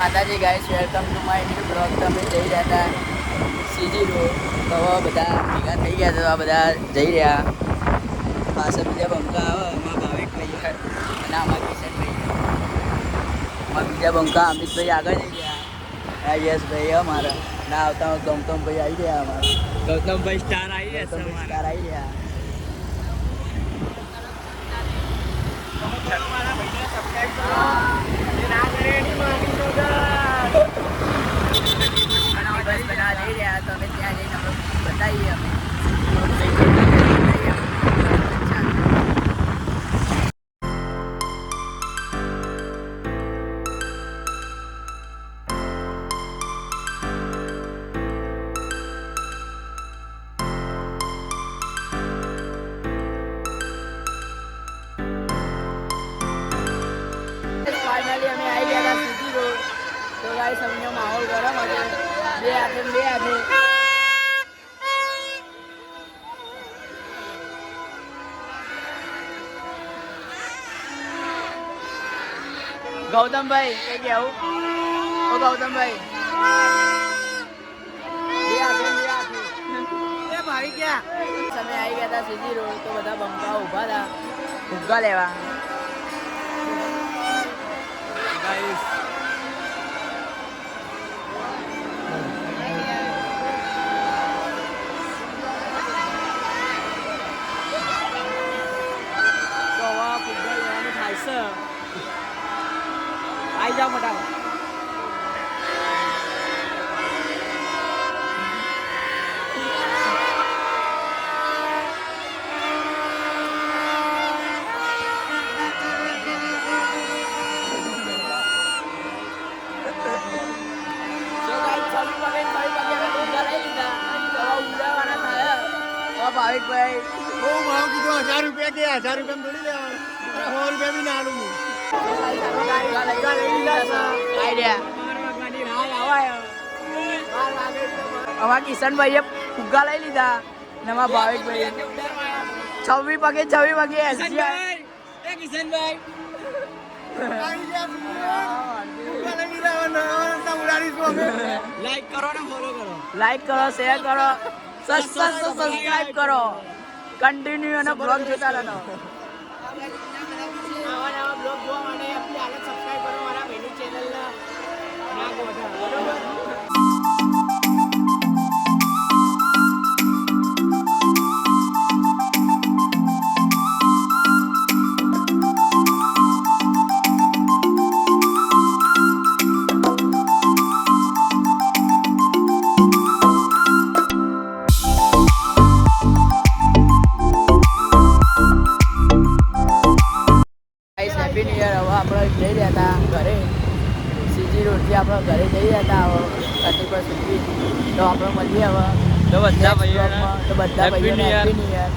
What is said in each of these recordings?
માતાજી guys, welcome to my new blog. તમે જઈ રહ્યા હતા સીજી રોડ, તો બધા ભેગા થઈ ગયા તો આ બધા જઈ રહ્યા. પાછળ બીજા બંકા આવે, એમાં ભાવિક ભાઈ અને આમાં કિશનભાઈ, એમાં બીજા બંકા અમિતભાઈ આગળ જઈ ગયા. યશભાઈ અમારા ના આવતા ગૌતમભાઈ આવી રહ્યા. અમારા ગૌતમભાઈ સ્ટાર આવી રહ્યા. સ્ટાર આવી રહ્યા. બના લઈ રહ્યા તો અમે ત્યાં જઈને બતાવીએ. અમે ફાઇનલી અમે આવી ગયા હતા સીજી રોડ. તો ગાઈસ અમને માહોલ ગરમ હતો. બે હાથે ગૌતમભાઈ કઈ કેવું? ઓ ગૌતમભાઈ ભાઈ ક્યાં? તમે આવી ગયા હતા સીજી રોડ, તો બધા બંકા ઊભા હતા ભૂગા લેવા. આવી જાઓ મોટા. ભાવિકભાઈ બહુ ભાવ કીધું. 1000 રૂપિયા કે 1000 રૂપિયા થોડી લેવાનું. 100 રૂપિયા બી ના આલું. અમારા કિશનભાઈએ ફુગ્ગા લઈ લીધા ને અમારા ભાવિકભાઈ 26 પગે કિશનભાઈ લાઈક કરો, શેર કરો, સબસ્ક્રાઇબ કરો, કન્ટિન્યુ અને બ્લોગ જોતા રહો. નવા બ્લોગ જોવા માટે આપણી હાલત સબસ્ક્રાઇબ કરો મારા ભાઈની ચેનલ ના ગોઠા. બરોબર. Happy new year. હવે આપણે જઈ રહ્યા હતા ઘરે. સીજી રોડથી આપણે ઘરે જઈ રહ્યા હતા હવે 31 સુધી. તો આપણે મળીએ હવે તો બધા ભાઈઓને હેપી ન્યુ યર.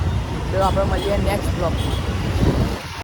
તો આપણે મળીએ નેક્સ્ટ બ્લોગમાં.